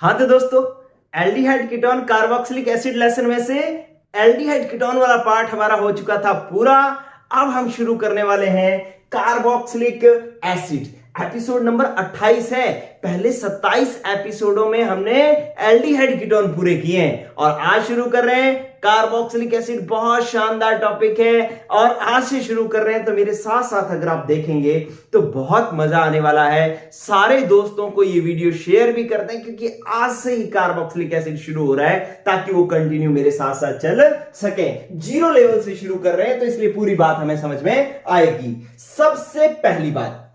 हाँ तो दोस्तों, aldehyde ketone carboxylic acid lesson में से एल्डिहाइड कीटोन वाला पार्ट हमारा हो चुका था पूरा। अब हम शुरू करने वाले हैं कार्बोक्सिलिक एसिड। एपिसोड नंबर 28 है। पहले 27 एपिसोडों में हमने एल्डिहाइड कीटोन पूरे किए हैं और आज शुरू कर रहे हैं कार्बोक्सिलिक एसिड। बहुत शानदार टॉपिक है और आज से शुरू कर रहे हैं तो मेरे साथ साथ अगर आप देखेंगे तो बहुत मजा आने वाला है। सारे दोस्तों को ये वीडियो शेयर भी करते हैं क्योंकि आज से ही कार्बोक्सिलिक एसिड शुरू हो रहा है ताकि वो कंटिन्यू मेरे साथ साथ चल सके। जीरो लेवल से शुरू कर रहे हैं तो इसलिए पूरी बात हमें समझ में आएगी। सबसे पहली बात,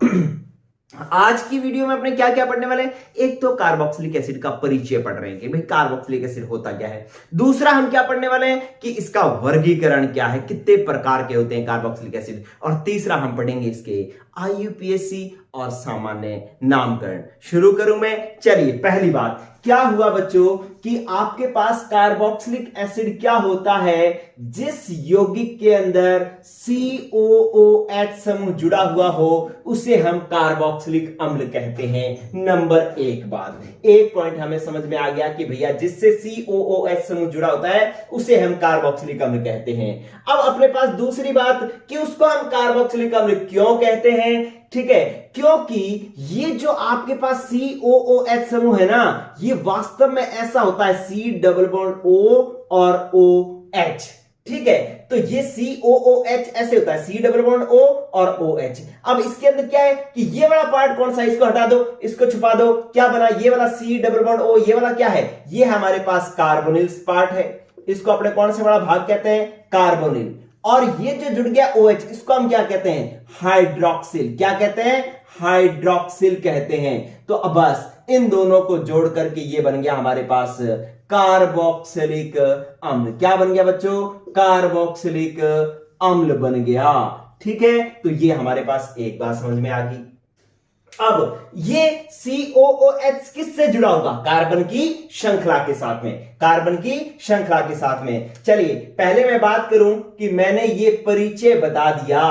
आज की वीडियो में अपने क्या क्या पढ़ने वाले हैं। एक तो कार्बोक्सिलिक एसिड का परिचय पढ़ रहे हैं कि भाई कार्बोक्सिलिक एसिड होता क्या है। दूसरा हम क्या पढ़ने वाले हैं कि इसका वर्गीकरण क्या है, कितने प्रकार के होते हैं कार्बोक्सिलिक एसिड। और तीसरा हम पढ़ेंगे इसके IUPAC और सामान्य नामकरण। शुरू करूं मैं। चलिए, पहली बात क्या हुआ बच्चों कि आपके पास कार्बोक्सिलिक एसिड क्या होता है, जिस यौगिक के अंदर COOH समूह जुड़ा हुआ हो उसे हम कार्बोक्सिलिक अम्ल कहते हैं। नंबर एक बात, एक पॉइंट हमें समझ में आ गया कि भैया जिससे COOH समूह जुड़ा होता है उसे हम कार्बोक्सिलिक अम्ल कहते हैं। अब अपने पास दूसरी बात कि उसको हम कार्बोक्सिलिक अम्ल क्यों कहते हैं। ठीक है, क्योंकि ये जो आपके पास COOH समूह है ना, ये वास्तव में ऐसा होता है C डबल बॉन्ड O और OH। ठीक है, तो ये COOH ऐसे होता है C डबल बॉन्ड O और OH। अब इसके अंदर क्या है कि ये वाला पार्ट कौन सा, इसको हटा दो, इसको छुपा दो, क्या बना ये वाला C डबल बॉन्ड O। ये वाला क्या है, ये हमारे पास कार्बोनिल पार्ट है। इसको अपने कौन से बड़ा भाग कहते हैं, कार्बोनिल। और ये जो जुड़ गया OH, इसको हम क्या कहते हैं, हाइड्रोक्सिल। क्या कहते हैं, हाइड्रोक्सिल कहते हैं। तो अब बस इन दोनों को जोड़ करके ये बन गया हमारे पास कार्बोक्सिलिक अम्ल। क्या बन गया बच्चों, कार्बोक्सिलिक अम्ल बन गया। ठीक है, तो ये हमारे पास एक बात समझ में आ गई। अब ये COOH किससे जुड़ा होगा, कार्बन की श्रृंखला के साथ में, कार्बन की श्रृंखला के साथ में। चलिए पहले मैं बात करूं कि मैंने ये परिचय बता दिया,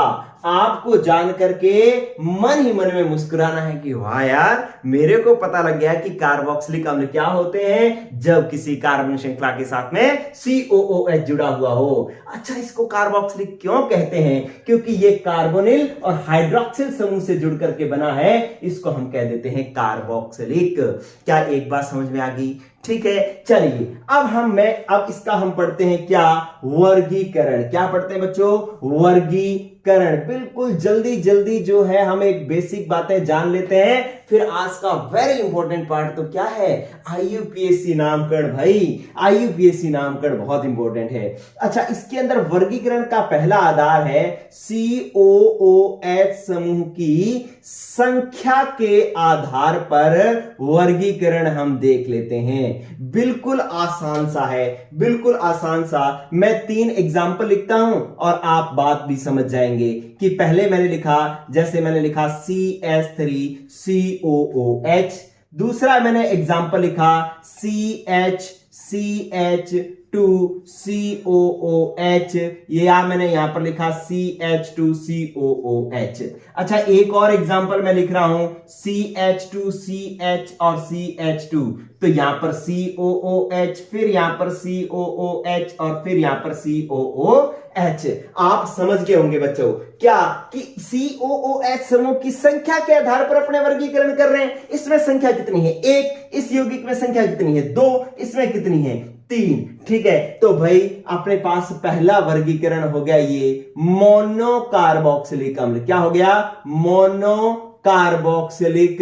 आपको जान करके मन ही मन में मुस्कुराना है कि वाह यार, मेरे को पता लग गया कि कार्बोक्सिलिक अम्ल क्या होते हैं जब किसी कार्बन श्रृंखला के साथ में COOH जुड़ा हुआ हो। अच्छा, इसको कार्बोक्सिलिक क्यों कहते हैं, क्योंकि ये कार्बोनिल और हाइड्रोक्सिल समूह से जुड़ करके बना है, इसको हम कह देते हैं कार्बोक्सिलिक। क्या एक बात समझ में आ गई। ठीक है, चलिए अब इसका हम पढ़ते हैं क्या, वर्गीकरण। क्या पढ़ते हैं बच्चों, वर्गीकरण। बिल्कुल जल्दी जल्दी जो है हम एक बेसिक बातें जान लेते हैं, फिर आज का वेरी इंपॉर्टेंट पार्ट तो क्या है, IUPAC नामकरण। भाई IUPAC नामकरण बहुत इंपॉर्टेंट है। अच्छा, इसके अंदर वर्गीकरण का पहला आधार है COOH समूह की संख्या के आधार पर वर्गीकरण हम देख लेते हैं। बिल्कुल आसान सा है, बिल्कुल आसान सा। मैं 3 एग्जाम्पल लिखता हूं और आप बात भी समझ जाएंगे कि पहले मैंने लिखा, जैसे मैंने लिखा CH3COOH। दूसरा मैंने एग्जाम्पल लिखा CH2COOH, या मैंने यहां पर लिखा CH2COOH। अच्छा, एक और एग्जांपल मैं लिख रहा हूं CH2CH और CH2, तो यहां पर COOH, फिर यहां पर COOH और फिर यहां पर COOH। आप समझ गए होंगे बच्चों क्या कि COOH समूह की संख्या के आधार पर अपने वर्गीकरण कर रहे हैं। इसमें संख्या कितनी है, 1। इस यौगिक में संख्या कितनी है, 2। इसमें कितनी है, 3। ठीक है, तो भाई अपने पास पहला वर्गीकरण हो गया ये मोनो कार्बोक्सिलिक अम्ल। क्या हो गया, मोनो कार्बोक्सिलिक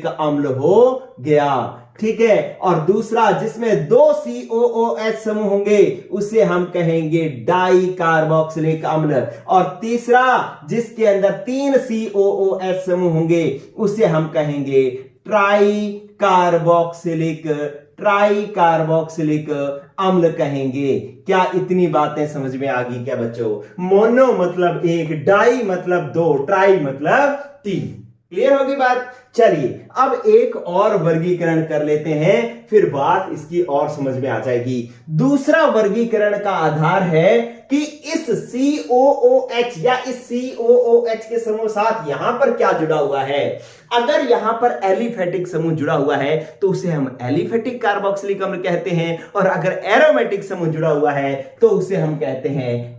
अम्ल हो गया। ठीक है, और दूसरा जिसमें 2 COOH समूह होंगे उसे हम कहेंगे डाई कार्बोक्सिलिक अम्ल, और तीसरा जिसके अंदर 3 COOH समूह होंगे उसे हम कहेंगे ट्राई कार्बोक्सिलिक अम्ल कहेंगे। क्या इतनी बातें समझ में आ गई क्या बच्चों। मोनो मतलब 1, डाई मतलब 2, ट्राई मतलब 3। क्लियर होगी बात। चलिए अब एक और वर्गीकरण कर लेते हैं, फिर बात इसकी और समझ में आ जाएगी। दूसरा वर्गीकरण का आधार है कि इस COOH या इस COOH के समूह साथ यहां पर क्या जुड़ा हुआ है। अगर यहां पर एलिफेटिक समूह जुड़ा हुआ है तो उसे हम एलिफेटिक कार्बोक्सिलिक अम्ल कहते हैं, और अगर एरोमेटिक समूह जुड़ा हुआ है तो उसे हम कहते हैं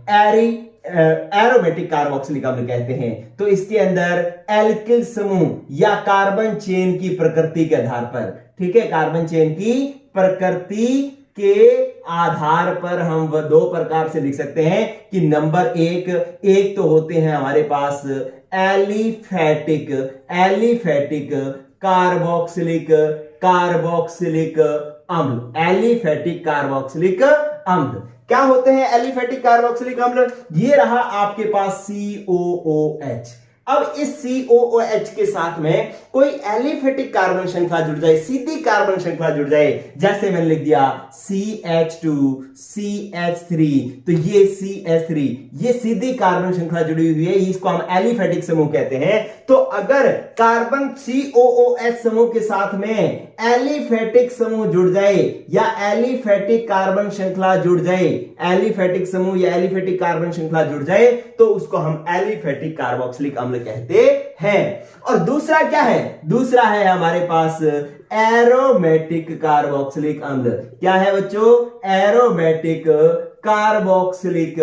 एरोमेटिक कार्बोक्सिलिक अम्ल कहते हैं। तो इसके अंदर एल्किल समूह या कार्बन चेन की प्रकृति के आधार पर, ठीक है, कार्बन चेन की प्रकृति के आधार पर हम वह दो प्रकार से लिख सकते हैं कि नंबर एक तो होते हैं हमारे पास एलिफेटिक कार्बोक्सिलिक अम्ल। एलिफेटिक कार्बोक्सिलिक अम्ल क्या होते हैं? एलिफेटिक कार्बोक्सिलिक अम्ल, ये रहा आपके पास COOH। अब इस COOH के साथ में कोई एलिफेटिक कार्बन श्रृंखला जुड़ जाए, सीधी कार्बन श्रृंखला जुड़ जाए, जैसे मैंने लिख दिया CH2 CH3, तो ये CH3 ये सीधी कार्बन श्रृंखला जुड़ी हुई है, इसको हम एलिफेटिक समूह कहते हैं। तो अगर कार्बन COOH समूह के साथ में एलिफेटिक समूह जुड़ जाए या एलिफेटिक कार्बन श्रृंखला जुड़ जाए, एलिफेटिक समूह या एलिफेटिक कार्बन श्रृंखला जुड़ जाए तो उसको हम एलिफेटिक कार्बोक्सिलिक अम्ल कहते हैं। और दूसरा क्या है? दूसरा है हमारे पास एरोमेटिक कार्बोक्सिलिक अम्ल। क्या है बच्चों? एरोमेटिक कार्बोक्सिलिक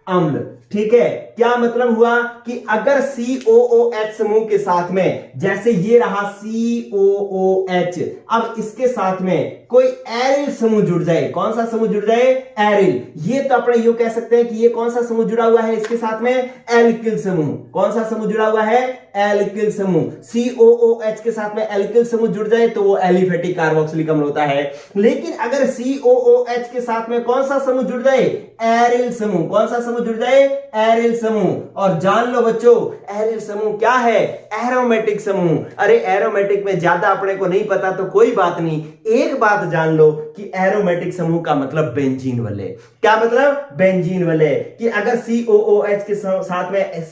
अम्ल। ठीक है, क्या मतलब हुआ कि अगर COOH समूह के साथ में, जैसे ये रहा COOH, अब इसके साथ में कोई एरिल समूह जुड़ जाए, कौन सा समूह जुड़ जाए? एरिल। ये तो अपने यूं कह सकते हैं कि ये कौन सा समूह जुड़ा हुआ है इसके साथ में? एल्किल समूह। कौन सा समूह जुड़ा हुआ है? एल्किल समूह। COOH के साथ में एल्किल समूह जुड़ जाए तो वो एलिफेटिक कार्बोक्सिलिक अम्ल होता है। लेकिन अगर COOH के साथ में कौन सा समूह जुड़ जाए? एरिल समूह। कौन सा समूह जुड़ जाए? एरिल समूह। और जान लो बच्चों, एरिल समूह क्या है? एरोमेटिक समूह। अरे एरोमेटिक में ज्यादा अपने को नहीं पता तो कोई बात नहीं, एक बात जान लो कि एरोमेटिक समूह का मतलब बेंजीन वाले। क्या मतलब? बेंजीन वाले। कि अगर COOH के साथ में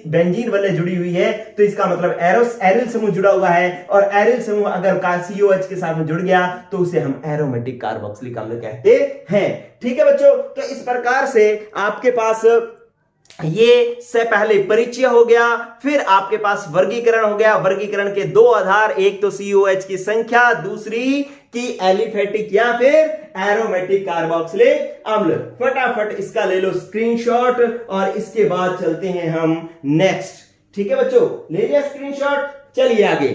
बेंजीन वाले जुड़ी हुई है तो इसका मतलब एरिल समूह जुड़ा हुआ है, और एरिल समूह अगर COOH के साथ में जुड़ गया तो उसे हम एरोमेटिक कार्बोक्सिलिक अम्ल कहते हैं। ठीक है बच्चों, तो इस प्रकार से आपके पास ये से पहले परिचय हो गया, फिर आपके पास वर्गीकरण हो गया। वर्गीकरण के दो आधार, एक तो COOH की संख्या, दूसरी की एलिफेटिक या फिर एरोमेटिक कार्बोक्सिलिक अम्ल। फटाफट इसका ले लो स्क्रीनशॉट और इसके बाद चलते हैं हम नेक्स्ट। ठीक है बच्चों, ले लिया स्क्रीनशॉट, चलिए आगे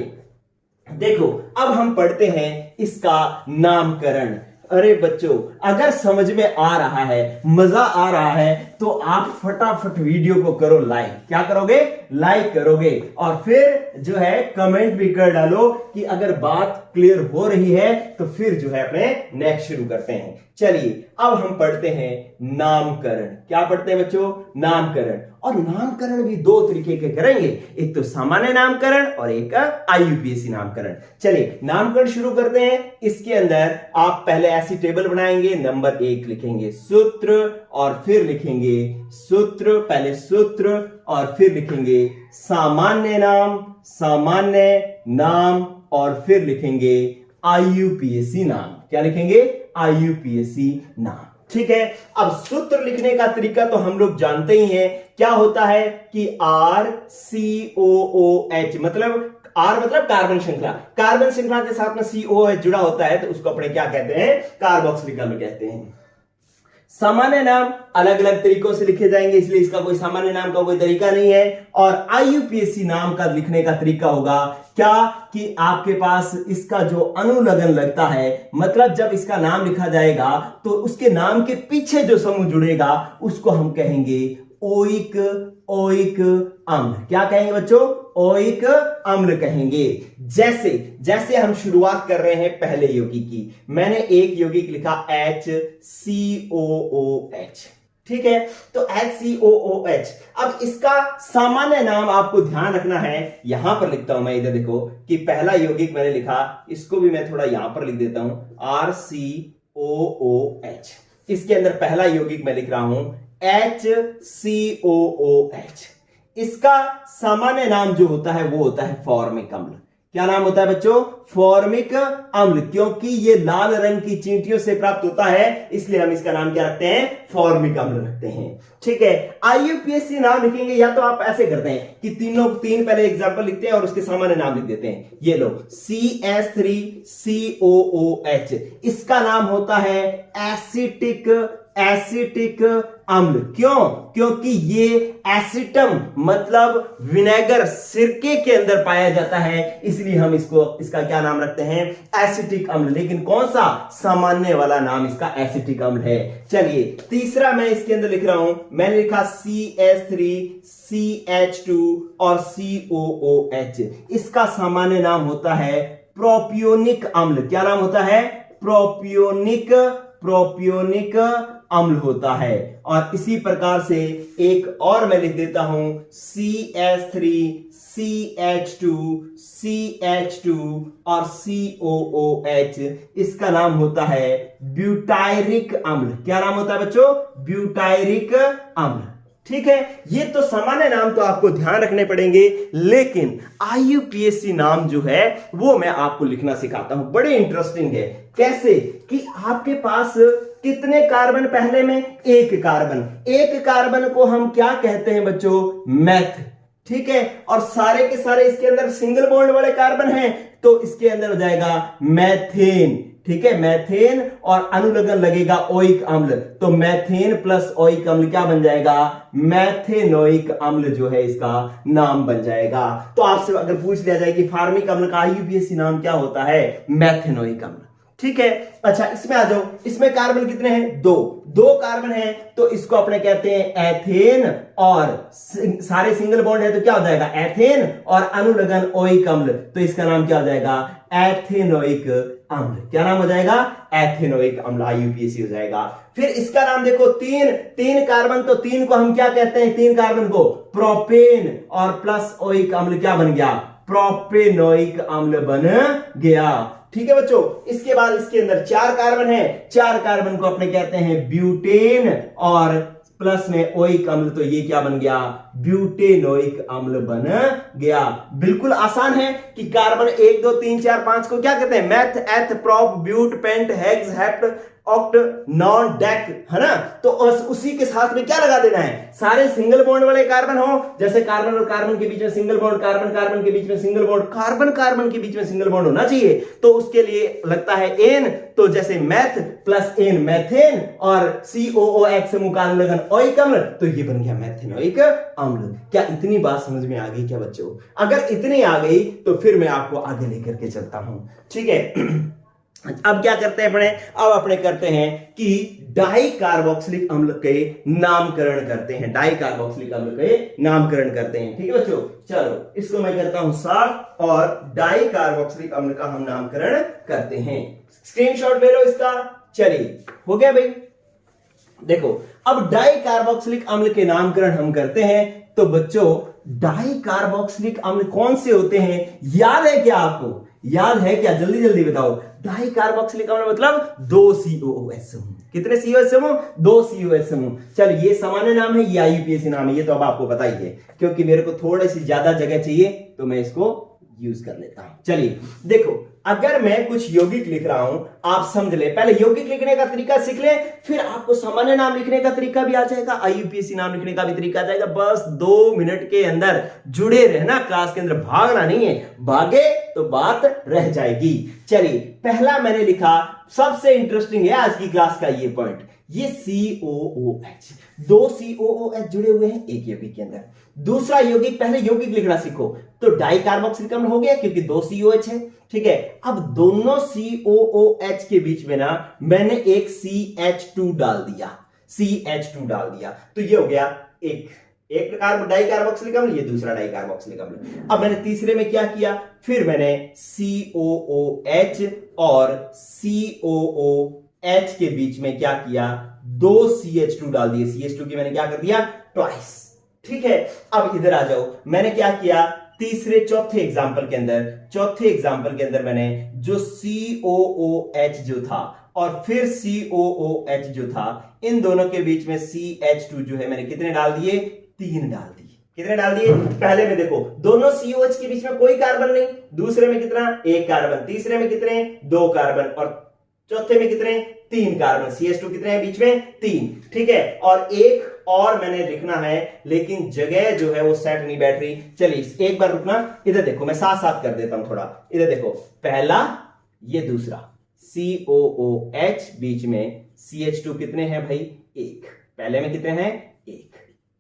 देखो। अब हम पढ़ते हैं इसका नामकरण। अरे बच्चों, अगर समझ में आ रहा है, मजा आ रहा है, तो आप फटाफट वीडियो को करो लाइक। क्या करोगे? लाइक करोगे, और फिर जो है कमेंट भी कर डालो कि अगर बात क्लियर हो रही है तो फिर जो है अपने नेक्स्ट शुरू करते हैं। चलिए अब हम पढ़ते हैं नामकरण। क्या पढ़ते हैं बच्चों? नामकरण। और नामकरण भी दो तरीके के करेंगे, एक तो सामान्य नामकरण और एक IUPAC नामकरण। चलिए नामकरण शुरू करते हैं। इसके अंदर आप पहले ऐसी टेबल बनाएंगे, नंबर 1 लिखेंगे सूत्र, और फिर लिखेंगे सूत्र, पहले सूत्र और फिर लिखेंगे सामान्य नाम, और फिर लिखेंगे IUPAC नाम। क्या लिखेंगे? IUPAC नाम। ठीक है, अब सूत्र लिखने का तरीका तो हम लोग जानते ही हैं। क्या होता है कि RCOOH मतलब कार्बन श्रृंखला, कार्बन श्रृंखला के साथ में COOH जुड़ा होता है तो उसको अपने क्या कहते हैं? कार्बोक्सिलिक अम्ल कहते हैं। सामान्य नाम अलग अलग तरीकों से लिखे जाएंगे, इसलिए इसका कोई सामान्य नाम का कोई तरीका नहीं है। और IUPAC नाम का लिखने का तरीका होगा क्या कि आपके पास इसका जो अनुलग्न लगता है, मतलब जब इसका नाम लिखा जाएगा तो उसके नाम के पीछे जो समूह जुड़ेगा उसको हम कहेंगे ओइक अम्ल। क्या कहेंगे बच्चों? ओइक अम्ल कहेंगे। जैसे हम शुरुआत कर रहे हैं पहले यौगिक की, मैंने एक यौगिक लिखा HCOOH। ठीक है, तो HCOOH। अब इसका सामान्य नाम आपको ध्यान रखना है, यहां पर लिखता हूं मैं, इधर देखो कि पहला यौगिक मैंने लिखा, इसको भी मैं थोड़ा यहां पर लिख देता हूं, RCOOH। इसके अंदर पहला यौगिक मैं लिख रहा हूं HCOOH। इसका सामान्य नाम जो होता है वो होता है फॉर्मिक अम्ल। क्या नाम होता है बच्चों? फॉर्मिक अम्ल। क्योंकि ये लाल रंग की चींटियों से प्राप्त होता है इसलिए हम इसका नाम क्या रखते हैं? फॉर्मिक अम्ल रखते हैं। ठीक है, IUPAC नाम लिखेंगे या तो आप ऐसे करते हैं कि तीन पहले एग्जांपल लिखते हैं और उसके सामान्य नाम लिख देते हैं। ये लो CH3COOH, इसका नाम होता है एसिटिक अम्ल। क्यों? क्योंकि ये एसिटम मतलब विनेगर, सिरके के अंदर पाया जाता है, इसलिए हम इसका क्या नाम रखते हैं? एसिटिक अम्ल। लेकिन कौन सा? सामान्य वाला नाम इसका एसिटिक अम्ल है। चलिए तीसरा मैं इसके अंदर लिख रहा हूं, मैंने लिखा CH3CH2 और COOH, इसका सामान्य नाम होता है प्रोपियोनिक अम्ल। क्या नाम होता है? प्रोपियोनिक अम्ल होता है। और इसी प्रकार से एक और मैं लिख देता हूं CH3CH2 और COOH, इसका नाम होता है ब्यूटायरिक अम्ल। क्या नाम होता है बच्चों? ब्यूटायरिक अम्ल। ठीक है, ये तो सामान्य नाम तो आपको ध्यान रखने पड़ेंगे, लेकिन IUPAC नाम जो है वो मैं आपको लिखना सिखाता हूं। बड़े इंटरेस्टिंग है। कैसे? कि आपके पास कितने कार्बन पहले में? एक कार्बन को हम क्या कहते हैं बच्चों? मैथ। ठीक है, और सारे के सारे इसके अंदर सिंगल बॉन्ड वाले कार्बन हैं तो इसके अंदर हो जाएगा मैथेन। ठीक है, मैथेन और अनुलग्न लगेगा ओइक अम्ल, तो मैथेन प्लस ओइक अम्ल क्या बन जाएगा? मैथेनोइक अम्ल जो है इसका नाम बन जाएगा। तो आपसे अगर पूछ लिया जाए कि फॉर्मिक अम्ल का IUPAC नाम क्या होता है? मैथेनोइक अम्ल। ठीक है, अच्छा इसमें आ जाओ। इसमें कार्बन कितने हैं? दो कार्बन हैं तो इसको अपने कहते हैं एथेन, और सारे सिंगल बॉन्ड है तो क्या हो जाएगा? एथेन, और अनुलग्न ओइक अम्ल तो इसका नाम क्या हो जाएगा? एथेनोइक अम्ल। क्या नाम हो जाएगा? एथेनोइक अम्ल IUPAC हो जाएगा। फिर इसका नाम देखो, तीन कार्बन, तो तीन को हम क्या कहते हैं? तीन कार्बन को प्रोपेन और प्लस ओइक अम्ल क्या बन गया? प्रोपेनोइक अम्ल बन गया। ठीक है बच्चों, इसके बाद इसके अंदर चार कार्बन है, चार कार्बन को अपने कहते हैं ब्यूटेन और प्लस में ओइक अम्ल, तो ये क्या बन गया? ब्यूटेनोइक अम्ल बन गया। बिल्कुल आसान है कि कार्बन 1 2 3 4 5 को क्या कहते हैं? Meth, eth, prop, but, pent, hex, hept, oct, non, dec, है ना? तो उसी के साथ में क्या लगा देना है? सारे सिंगल बॉन्ड वाले कार्बन हो, जैसे कार्बन और कार्बन के बीच में सिंगल बॉन्ड, कार्बन के बीच में सिंगल बॉन्ड, कार्बन के बीच में सिंगल बॉन्ड होना चाहिए, तो उसके लिए लगता है एन। तो जैसे मैथ प्लस एन मैथेन और COOH समूह का अनुलग्न ओइक अम्ल, तो ये बन गया मैथेनोइक अम्ल। क्या इतनी बात समझ में आ गई क्या बच्चों? अगर इतनी आ गई तो फिर मैं आपको आगे लेकर के चलता हूं। ठीक है, अब क्या करते हैं अपने करते हैं कि डाई कार्बोक्सिलिक अम्ल के नामकरण करते हैं। डाई कार्बोक्सिलिक अम्ल के नामकरण करते हैं। ठीक है बच्चों, चलो इसको मैं करता हूं साफ, और डाई कार्बोक्सिलिक अम्ल का हम नामकरण करते हैं। स्क्रीनशॉट ले लो इसका। चलिए, हो गया भाई। देखो, अब डाई कार्बोक्सिलिक अम्ल के नामकरण हम करते हैं, तो बच्चों डाई कार्बोक्सिलिक अम्ल कौन से होते हैं? याद है क्या आपको? याद है क्या? जल्दी जल्दी बताओ। डाई कार्बोक्सिलिक अम्ल मतलब 2 COOH समूह। कितने COOH समूह? 2 COOH समूह। चल, ये सामान्य नाम है, ये IUPAC नाम है, ये तो अब आपको पता ही है। क्योंकि मेरे को थोड़ी सी ज्यादा जगह चाहिए तो मैं इसको यूज कर लेता हूं। चलिए देखो, अगर मैं कुछ यौगिक लिख रहा हूं, आप समझ ले, पहले यौगिक लिखने का तरीका सीख ले, फिर आपको सामान्य नाम लिखने का तरीका भी आ जाएगा, IUPAC नाम लिखने का भी तरीका आ जाएगा। बस 2 मिनट के अंदर जुड़े रहना क्लास के अंदर, भागना नहीं है, भागे तो बात रह जाएगी। चलिए, पहला मैंने लिखा, सबसे इंटरेस्टिंग है आज की क्लास का ये पॉइंट, ये COOH, 2 COOH जुड़े हुए हैं एक यौगिक के अंदर। दूसरा यौगिक, पहले यौगिक लिखना सीखो, तो डाई कार्बोक्सिलिक अम्ल हो गया क्योंकि 2 COH है। ठीक है, अब दोनों COOH के बीच में ना मैंने एक CH2 डाल दिया, तो ये हो गया एक डाई कार्बोक्सिलिक अम्ल, ये दूसरा डाई कार्बोक्सिलिक अम्ल। अब मैंने तीसरे में क्या किया? फिर मैंने COOH और COOH के बीच में क्या किया? 2 CH2 डाल दिए। CH2 की मैंने क्या कर दिया? ट्वाइस। ठीक है, अब इधर आ जाओ, मैंने क्या किया? चौथे एग्जाम्पल के अंदर मैंने जो COOH जो था और फिर COOH जो था, इन दोनों के बीच में CH2 जो है मैंने कितने डाल दिए? 3 डाल दिए। कितने डाल दिए? पहले में देखो दोनों COH के बीच में कोई कार्बन नहीं, दूसरे में कितना? एक कार्बन, तीसरे में कितने? दो कार्बन, और चौथे में कितने? तीन कार्बन। CH2 कितने हैं बीच में? तीन। ठीक है, और एक और मैंने लिखना है लेकिन जगह जो है वो सेट नहीं बैठ रही। चलिए एक बार रुकना, इधर देखो, मैं साथ साथ कर देता हूं थोड़ा। इधर देखो, पहला ये दूसरा COOH, बीच में CH2 कितने हैं भाई? एक। पहले में कितने हैं? एक।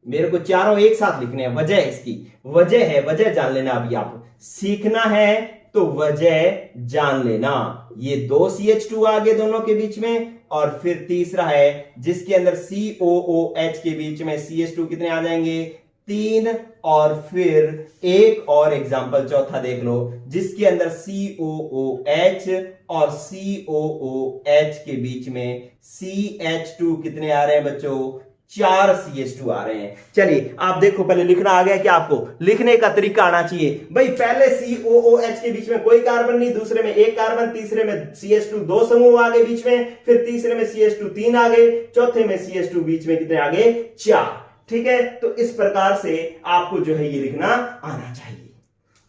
मेरे को चारों एक साथ लिखने हैं, वजह इसकी वजह है, वजह जान लेना। अभी आप सीखना है तो वजह जान लेना। ये दो CH2 आ गए दोनों के बीच में, और फिर तीसरा है जिसके अंदर COOH के बीच में CH2 कितने आ जाएंगे? तीन। और फिर एक और एग्जांपल चौथा देख लो जिसके अंदर COOH और COOH के बीच में CH2 कितने आ रहे हैं बच्चों? चार CH2 आ रहे हैं। चलिए आप देखो, पहले लिखना आ गया क्या आपको? लिखने का तरीका आना चाहिए भाई। पहले COOH के बीच में कोई कार्बन नहीं, दूसरे में एक कार्बन, तीसरे में CH2 दो समूह आ गए बीच में, फिर तीसरे में CH2 तीन आ गए, चौथे में CH2 बीच में कितने आ गए? चार। ठीक है, तो इस प्रकार से आपको जो है ये लिखना आना चाहिए।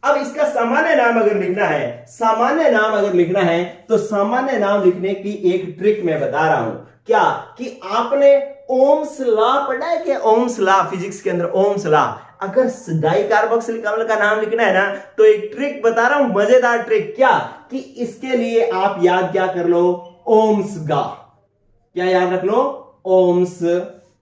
अब इसका सामान्य नाम अगर लिखना है, सामान्य नाम अगर लिखना है तो सामान्य नाम लिखने की एक ट्रिक मैं बता रहा हूं। क्या कि आपने ओम्स लॉ पढ़ा है क्या? ओम्स लॉ, फिजिक्स के अंदर ओम्स लॉ। अगर डाई कार्बोक्सिलिक अम्ल का नाम लिखना है ना तो एक ट्रिक बता रहा हूं, मजेदार ट्रिक। क्या कि इसके लिए आप याद क्या कर लो? ओम्स गा। क्या याद रख लो? ओम्स।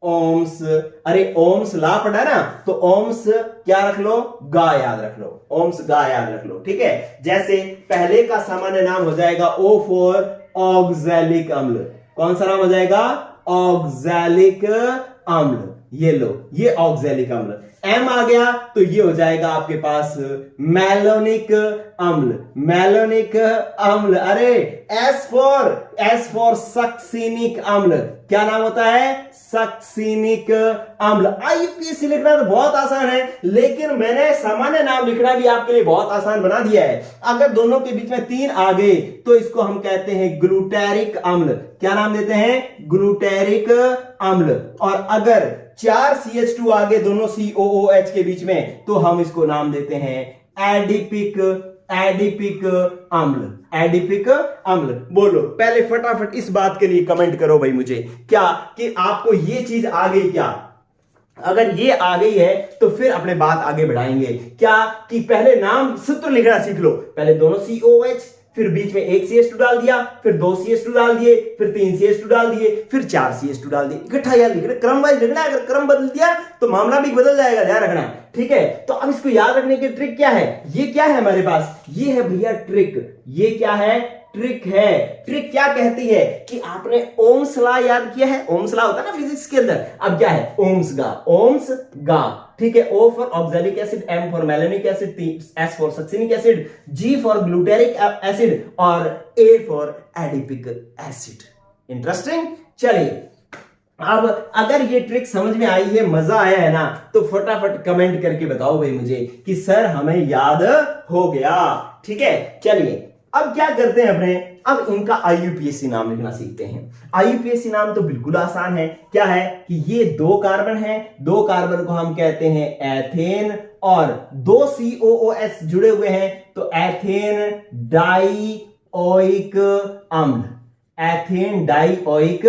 ओम्स, अरे ओम्स लॉ पढ़ा है ना, तो ओम्स क्या रख लो? गा याद रख लो। ओम्स गा याद रख लो। ठीक है, जैसे पहले का सामान्य नाम हो जाएगा O फॉर ऑक्सैलिक अम्ल। कौन सा नाम हो जाएगा? ऑक्सैलिक अम्ल। ये लो, ये ऑक्सैलिक अम्ल। M आ गया तो ये हो जाएगा आपके पास मैलोनिक अम्ल। मैलोनिक अम्ल। अरे S फॉर सक्सिनिक अम्ल। क्या नाम होता है? सक्सिनिक अम्ल। IUPAC लिखना तो बहुत आसान है, लेकिन मैंने सामान्य नाम लिखना भी आपके लिए बहुत आसान बना दिया है। अगर दोनों के बीच में तीन आ गए तो इसको हम कहते हैं ग्लूटेरिक अम्ल। क्या नाम देते हैं? ग्लूटेरिक अम्ल। और अगर चार CH2 आ गए दोनों COOH के बीच में तो हम इसको नाम देते हैं एडिपिक अम्ल। एडिपिक अम्ल। बोलो पहले फटाफट इस बात के लिए कमेंट करो भाई मुझे, क्या कि आपको ये चीज आ गई क्या? अगर ये आ गई है तो फिर अपने बात आगे बढ़ाएंगे। क्या कि पहले नाम सूत्र लिखना सीख लो। पहले दोनों COOH, फिर बीच में एक CH2 डाल दिया, फिर दो CH2 डाल दिए, फिर तीन CH2 डाल दिए, फिर चार CH2 डाल दिए। इकट्ठा याद लिखना, क्रम वाइज लिखना। अगर क्रम बदल दिया तो मामला भी बदल जाएगा, ध्यान रखना। ठीक है, तो अब इसको याद रखने की ट्रिक क्या है? ये क्या है हमारे पास? ये है भैया ट्रिक। ये क्या है? ट्रिक है। ट्रिक क्या कहती है कि आपने ओम्स लॉ याद किया है। ओम्स लॉ होता है ना फिजिक्स के अंदर। अब क्या है? ओम्स गा। ओम्स गा। ठीक है, O for oxalic acid, M for malonic acid, S for succinic acid, G for glutaric acid और A for adipic acid. Interesting. चलिए अब अगर ये ट्रिक समझ में आई है, मजा आया है ना, तो फटाफट कमेंट करके बताओ भाई मुझे कि सर हमें याद हो गया। ठीक है, चलिए अब क्या करते हैं अपने, अब इनका IUPAC नाम लिखना सीखते हैं। IUPAC नाम तो बिल्कुल आसान है। क्या है कि ये दो कार्बन है, दो कार्बन को हम कहते हैं एथेन, और दो COOH जुड़े हुए हैं तो एथेन डाइओइक अम्ल। एथेन डाइओइक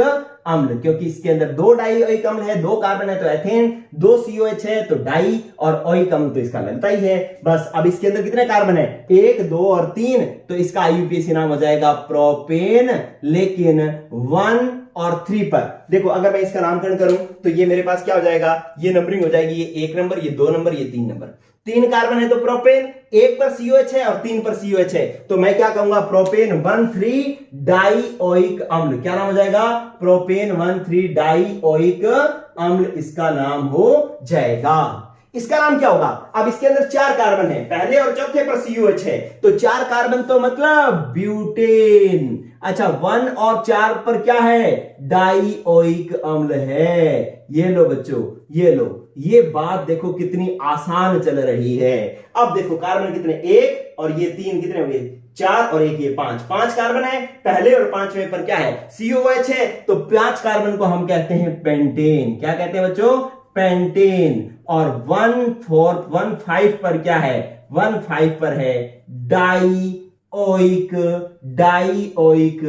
अम्ल, क्योंकि इसके अंदर दो डाइओइक अम्ल है, दो कार्बन है तो एथेन, दो COH है तो डाई, और ओइक अम्ल तो इसका लगता ही है। बस अब इसके अंदर कितने कार्बन है? एक, दो और तीन, तो इसका IUPAC नाम हो जाएगा प्रोपेन। लेकिन 1 और 3 पर देखो, अगर मैं इसका नामकरण करूं तो ये मेरे पास क्या हो जाएगा? ये नंबरिंग हो जाएगी, ये 1 नंबर, ये 2 नंबर, ये 3 नंबर। 3 कार्बन है तो प्रोपेन, 1 पर COH है और 3 पर COH है, तो मैं क्या कहूंगा? प्रोपेन 1,3 डाइओइक अम्ल। क्या नाम हो जाएगा? प्रोपेन 1,3 डाइओइक अम्ल इसका नाम हो जाएगा। इसका नाम क्या होगा? अब इसके अंदर 4 कार्बन है, पहले और चौथे पर COH है, तो 4 कार्बन तो मतलब ब्यूटेन। अच्छा, 1 और 4 पर क्या है? डाइओइक अम्ल है। ये लो बच्चों, ये लो, ये बात देखो कितनी आसान चल रही है। अब देखो कार्बन कितने? 1 और ये 3 कितने हो गए? 4 और 1 ये 5। 5 कार्बन है, पहले और 5वें पर क्या है? COH है, तो 5 कार्बन को हम कहते हैं पेंटेन। क्या कहते हैं बच्चों? पेंटेन, और 1,5 पर क्या है, 1,5 पर है डाइओइक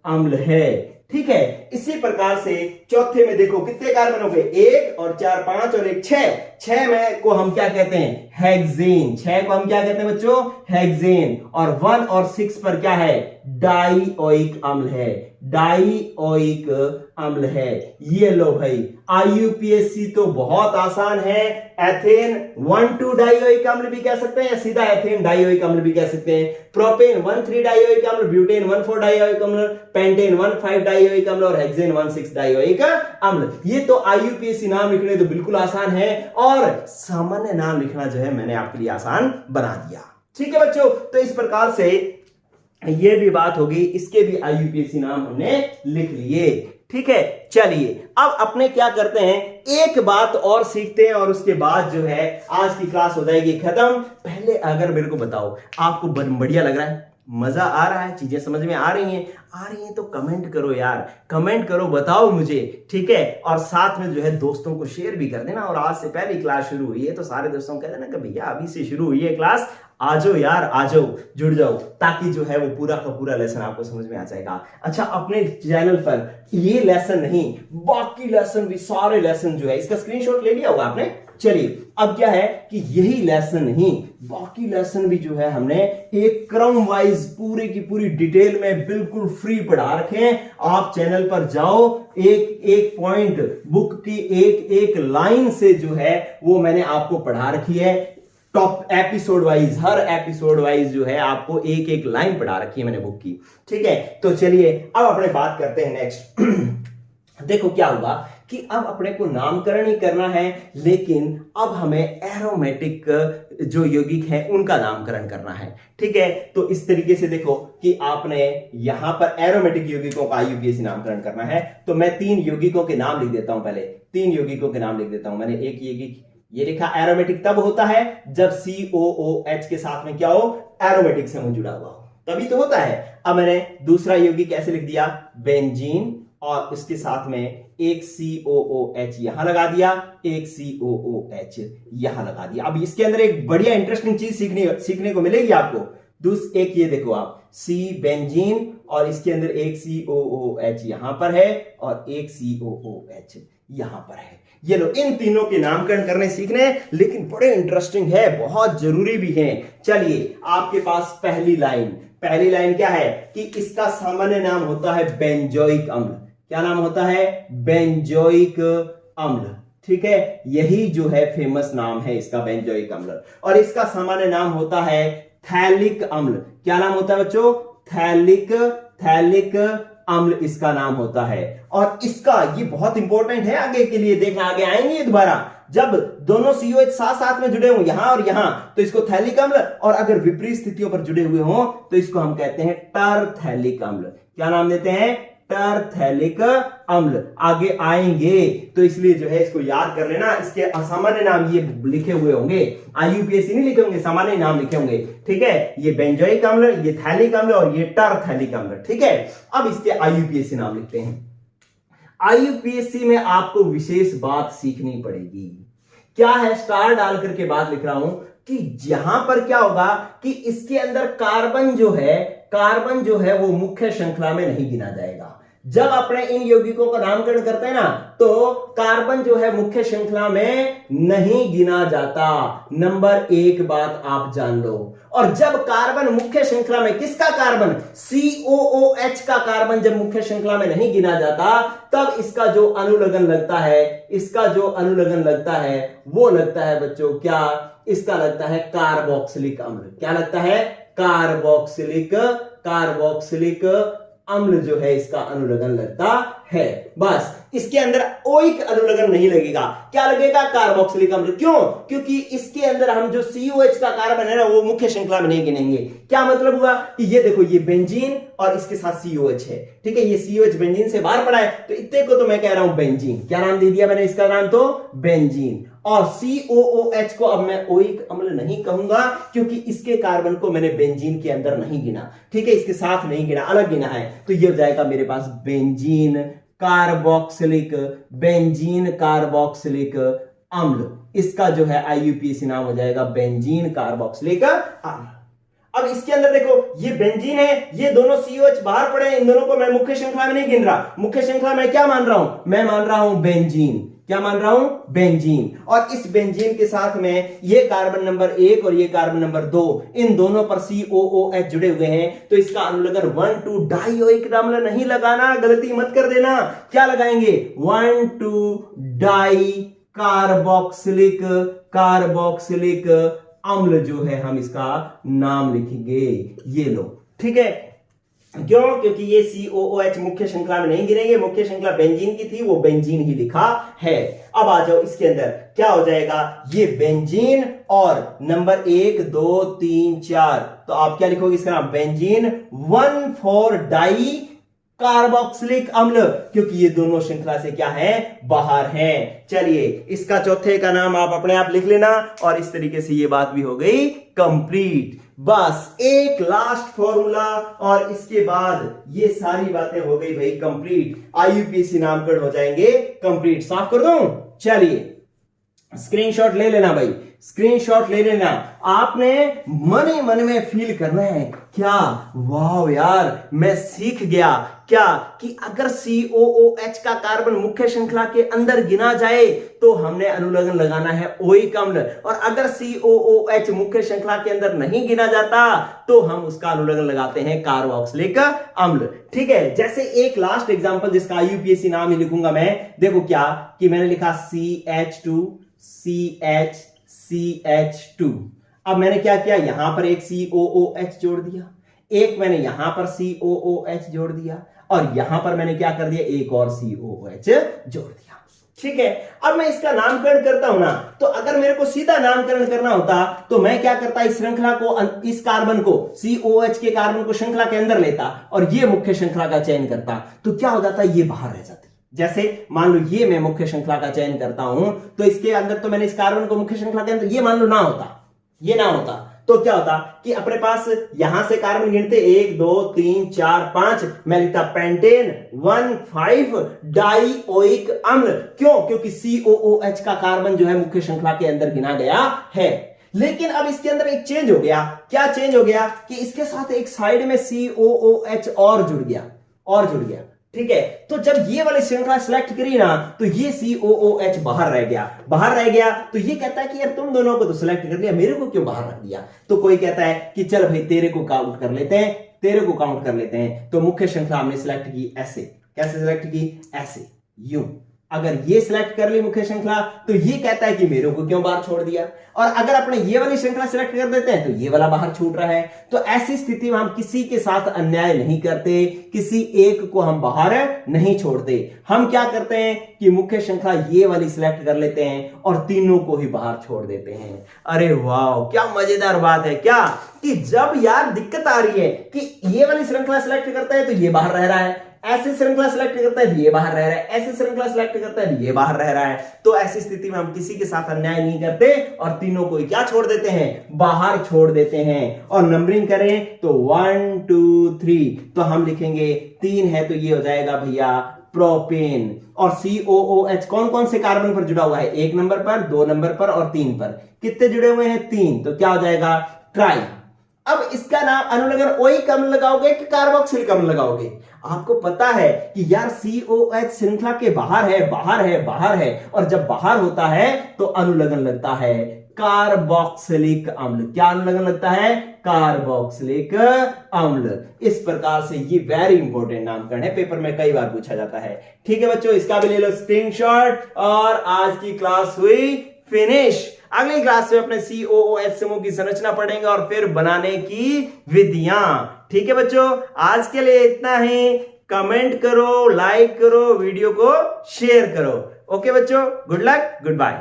अम्ल है। ठीक है, इसी प्रकार से चौथे में देखो कितने कार्बन हो गए, 1 और 4 5 और 1 6 में को हम क्या कहते हैं, हेक्सेन। 6 को हम क्या कहते हैं बच्चों, हेक्सेन। और 1 और 6 पर क्या है, डाइओइक अम्ल है, डाइओइक अम्ल है। ये लो भाई, आईयूपीएसी तो बहुत आसान है। एथेन 1,2 डाइओइक अम्ल भी कह सकते हैं, या सीधा एथेन डाइओइक अम्ल भी कह सकते हैं। प्रोपेन 1,3 डाइओइक अम्ल, ब्यूटेन 1,4 डाइओइक अम्ल, पेंटेन 1,5 डाइओइक अम्ल और हेक्सेन 1,6 डाइओइक अम्ल। ये तो आईयूपीएसी नाम लिखने तो बिल्कुल आसान है, और सामान्य नाम लिखना जो है मैंने आपके लिए आसान बना दिया। ठीक है बच्चों, तो इस प्रकार से ये भी बात होगी, इसके भी आईयूपीएसी नाम हमने लिख लिए। ठीक है, चलिए अब अपने क्या करते हैं, एक बात और सीखते हैं और उसके बाद जो है आज की क्लास हो जाएगी खत्म। पहले अगर मेरे को बताओ, आपको बढ़िया लग रहा है, मजा आ रहा है, चीजें समझ में आ रही हैं तो कमेंट करो यार, कमेंट करो, बताओ मुझे। ठीक है, और साथ में जो है दोस्तों को शेयर भी कर देना। और आज से पहली क्लास शुरू हुई है तो सारे दोस्तों को कह देना कि भैया अभी से शुरू हुई है क्लास, आ जाओ यार, आ जाओ, जुड़ जाओ, ताकि जो है वो पूरा का पूरा लेसन आपको समझ में आ जाएगा। अच्छा, अपने चैनल पर ये लेसन नहीं, बाकी लेसन भी, सारे लेसन जो है, इसका स्क्रीनशॉट ले लिया होगा आपने। चलिए, अब क्या है कि यही लेसन नहीं, बाकी लेसन भी जो है हमने एक क्रम वाइज पूरी की पूरी डिटेल में बिल्कुल फ्री पढ़ा रखे हैं। आप चैनल पर जाओ, एक एक पॉइंट बुक की एक एक लाइन से जो है वो मैंने आपको पढ़ा रखी है। टॉप एपिसोड वाइज, हर एपिसोड वाइज जो है आपको एक एक लाइन पढ़ा रखी है मैंने बुक की। ठीक है, तो चलिए अब अपने बात करते हैं नेक्स्ट। देखो क्या होगा कि अब अपने को नामकरण ही करना है, लेकिन अब हमें एरोमेटिक जो यौगिक हैं उनका नामकरण करना है। ठीक है, तो इस तरीके से देखो कि आपने यहां पर एरोमेटिक यौगिकों का आईयूपीएसी नामकरण करना है। तो मैं 3 यौगिकों के नाम लिख देता हूं, पहले 3 यौगिकों के नाम लिख देता हूं। मैंने एक यौगिक ये लिखा, एरोमेटिक तब होता है जब COOH के साथ में क्या हो, एरोमेटिक समूह जुड़ा हुआ हो, तभी तो होता है। अब मैंने दूसरा यौगिक कैसे लिख दिया, बेंजीन, और इसके साथ में एक COOH यहां लगा दिया, एक COOH यहां लगा दिया। अब इसके अंदर एक बढ़िया इंटरेस्टिंग चीज सीखने को मिलेगी आपको। एक ये देखो आप, C बेंजीन, और इसके अंदर एक COOH यहां पर है और एक COOH यहां पर है। ये लो, इन तीनों के नामकरण करने सीखने हैं, लेकिन बड़े इंटरेस्टिंग है, बहुत जरूरी भी है। चलिए, आपके पास पहली लाइन क्या है कि इसका सामान्य नाम होता है बेंजोइक अम्ल। क्या नाम होता है, बेंजोइक अम्ल। ठीक है, यही जो है फेमस नाम है इसका, बेंजोइक अम्ल। और इसका सामान्य नाम होता है थैलिक अम्ल। क्या नाम होता है बच्चों, थैलिक अम्ल इसका नाम होता है। और इसका ये बहुत इंपॉर्टेंट है आगे के लिए, देखना आगे आएंगे दोबारा, जब दोनों COH साथ में जुड़े हों यहां और यहां, तो इसको थैलिक अम्ल, और अगर विपरीत स्थितियों पर जुड़े हुए हों तो इसको हम कहते हैं टरथैलिक अम्ल। क्या नाम देते हैं, टरथैलिक अम्ल। आगे आएंगे तो इसलिए जो है इसको याद कर लेना। इसके असामान्य नाम ये लिखे हुए होंगे, आईयूपीएसी नहीं लिखे होंगे, सामान्य नाम लिखे होंगे। ठीक है, ये बेंजोइक अम्ल, ये थैलिक अम्ल और ये टरथैलिक अम्ल। ठीक है, अब इसके आईयूपीएसी नाम लिखते हैं। आईयूपीएसी में आपको विशेष बात सीखनी पड़ेगी। क्या है, स्टार डाल करके बात लिख रहा हूं कि यहां पर क्या होगा कि इसके अंदर कार्बन जो है वो मुख्य श्रृंखला में नहीं गिना जाएगा। जब अपने इन यौगिकों का नामकरण करते हैं ना, तो कार्बन जो है मुख्य श्रृंखला में नहीं गिना जाता। नंबर 1 बात आप जान लो। और जब कार्बन मुख्य श्रृंखला में, किसका कार्बन, COOH का कार्बन जब मुख्य श्रृंखला में नहीं गिना जाता, तब इसका जो अनुलग्न लगता है, वो लगता है बच्चों क्या, इसका लगता है कार्बोक्सिलिक अम्ल। क्या लगता है, कार्बोक्सिलिक अम्ल जो है इसका अनुलग्न लगता है। बस, इसके अंदर ओइक अनुलग्न नहीं लगेगा। क्या लगेगा, कार्बोक्सिलिक अम्ल। क्यों, क्योंकि इसके अंदर हम जो COH का कार्बन है ना, वो मुख्य श्रृंखला में नहीं गिनेंगे। क्या मतलब हुआ कि ये देखो, ये बेंजीन और इसके साथ COH है। ठीक है, ये COH बेंजीन से बाहर पड़ा है, तो इतने को तो मैं कह रहा हूं बेंजीन। क्या नाम दे दिया मैंने इसका नाम, तो बेंजीन। और COOH को अब मैं ओइक अम्ल नहीं कहूंगा, क्योंकि इसके कार्बन को मैंने बेंजीन के अंदर नहीं गिना। ठीक है, इसके साथ नहीं गिना, अलग गिना है। तो ये हो जाएगा मेरे पास बेंजीन कार्बोक्सिलिक अम्ल, इसका जो है IUPAC नाम हो जाएगा बेंजीन कार्बोक्सिलिक अम्ल। अब इसके अंदर देखो ये बेंजीन है, ये दोनों COH बाहर पड़े हैं, इन दोनों को मैं मुख्य श्रृंखला में नहीं गिन रहा। मुख्य श्रृंखला में क्या मान रहा हूं? मैं मान रहा हूं बेंजीन। क्या मान रहा हूं? बेंजीन। और इस बेंजीन के साथ में ये कार्बन नंबर 1 और ये कार्बन नंबर 2, इन दोनों पर COOH जुड़े हुए हैं, तो इसका अनुलग्न 1,2 डाइओइक अम्ल नहीं लगाना, गलती मत कर देना। क्या लगाएंगे? 1,2 डाई कार्बोक्सिलिक अम्ल जो है हम इसका नाम लिखेंगे, ये लो, ठीक है। क्यों? क्योंकि ये COOH मुख्य श्रृंखला में नहीं गिरेंगे, मुख्य श्रृंखला बेंजीन की थी, वो बेंजीन ही लिखा है। अब आ जाओ इसके अंदर क्या हो जाएगा, ये बेंजीन और नंबर 1 2 3 4, तो आप क्या लिखोगे इसका नाम? बेंजीन 1,4 डाई कार्बोक्सिलिक अम्ल, क्योंकि ये दोनों श्रृंखला से क्या है? बाहर हैं। चलिए इसका चौथे का नाम आप अपने आप लिख लेना, और इस तरीके से ये बात भी हो गई कंप्लीट। बस एक लास्ट फॉर्मूला और इसके बाद ये सारी बातें हो गई भाई कंप्लीट। IUPAC नामकरण हो जाएंगे कंप्लीट। साफ कर दूं? चलिए स्क्रीनशॉट ले लेना भाई, स्क्रीनशॉट ले लेना। आपने मन ही मन में फील करना है क्या? वाह यार मैं सीख गया। क्या? कि अगर COOH का कार्बन मुख्य श्रृंखला के अंदर गिना जाए तो हमने अनुलग्न लगाना है ओइक अम्ल, और अगर COOH मुख्य श्रृंखला के अंदर नहीं गिना जाता तो हम उसका अनुलग्न लगाते हैं कार्बोक्सिलिक अम्ल। ठीक है, जैसे एक लास्ट एग्जांपल जिसका IUPAC नाम ही लिखूंगा मैं, देखो क्या कि मैंने लिखा CH2 अब मैंने क्या किया, यहां पर एक COOH जोड़ दिया, एक मैंने यहां पर COOH जोड़ दिया, और यहां पर मैंने क्या कर दिया, एक और COOH जोड़ दिया। ठीक है, अब मैं इसका नामकरण करता हूं ना, तो अगर मेरे को सीधा नामकरण करना होता तो मैं क्या करता, इस श्रृंखला को, इस कार्बन को, COOH के कार्बन को श्रृंखला के अंदर लेता और ये मुख्य श्रृंखला का चयन करता, तो क्या हो जाता, ये बाहर रह जाती। जैसे मान लो ये मैं मुख्य श्रृंखला का चयन करता हूं, तो इसके अंदर तो मैंने इस कार्बन को मुख्य श्रृंखला के अंदर, ये मान लो ना होता, ये ना होता, तो क्या होता कि अपने पास यहां से कार्बन गिनते 1 2 3 4 5, मैं लिखता पेंटेन 1,5 डाइओइक अम्ल। क्यों? क्योंकि COOH का कार्बन जो है मुख्य श्रृंखला के अंदर गिना गया है। लेकिन अब इसके अंदर एक चेंज हो गया। क्या चेंज हो गया कि इसके साथ एक साइड में COOH और जुड़ गया, ठीक है। तो जब ये वाली श्रृंखला सिलेक्ट करी ना, तो ये COOH बाहर रह गया, तो ये कहता है कि यार तुम दोनों को तो सिलेक्ट कर लिया, मेरे को क्यों बाहर रख दिया। तो कोई कहता है कि चल भाई तेरे को काउंट कर लेते हैं, तो मुख्य श्रृंखला हमने सिलेक्ट की ऐसे। कैसे सिलेक्ट की? ऐसे, यूं। अगर ये सिलेक्ट कर ली मुख्य श्रृंखला, तो ये कहता है कि मेरे को क्यों बाहर छोड़ दिया, और अगर अपने ये वाली श्रृंखला सिलेक्ट कर देते हैं तो ये वाला बाहर छूट रहा है। तो ऐसी स्थिति में हम किसी के साथ अन्याय नहीं करते, किसी एक को हम बाहर नहीं छोड़ते। हम क्या करते हैं कि मुख्य श्रृंखला ये वाली सिलेक्ट कर लेते हैं और तीनों को ही बाहर छोड़ देते हैं। अरे वाह, क्या मजेदार बात है क्या, कि जब यार दिक्कत आ रही है कि ये वाली श्रृंखला सिलेक्ट करता है तो ये बाहर रह रहा है, ऐसे श्रृंखला सिलेक्ट करता है ये बाहर रह रहा है, ऐसे श्रृंखला सिलेक्ट करता है ये बाहर रह रहा है, तो ऐसी स्थिति में हम किसी के साथ अन्याय नहीं करते और तीनों को क्या छोड़ देते हैं, बाहर छोड़ देते हैं। और नंबरिंग करें तो 1 2 3, तो हम लिखेंगे 3 है तो ये हो जाएगा भैया प्रोपेन। और COOH कौन कौन से कार्बन पर जुड़ा हुआ है, 1 नंबर पर, 2 नंबर पर और 3 पर। कितने जुड़े हुए हैं, 3, तो क्या हो जाएगा ट्राई। अब इसका नाम अनुलग्न ओइक अम्ल लगाओगे कि कार्बोक्सिलिक अम्ल लगाओगे? आपको पता है कि यार COH श्रृंखला के बाहर है, और जब बाहर होता है तो अनुलग्न लगता है कार्बोक्सिलिक अम्ल। क्या अनुलग्न लगता है? कार्बोक्सिलिक अम्ल। इस प्रकार से ये वेरी इंपॉर्टेंट नामकरण है, पेपर में कई बार पूछा जाता है। ठीक है बच्चों, इसका भी ले लो स्क्रीनशॉट, और आज की क्लास हुई फिनिश। अगली क्लास में अपने COOH समूह की संरचना पढ़ेंगे और फिर बनाने की विधियां। ठीक है बच्चों, आज के लिए इतना ही। कमेंट करो, लाइक करो, वीडियो को शेयर करो। ओके बच्चों, गुड लक, गुड बाय।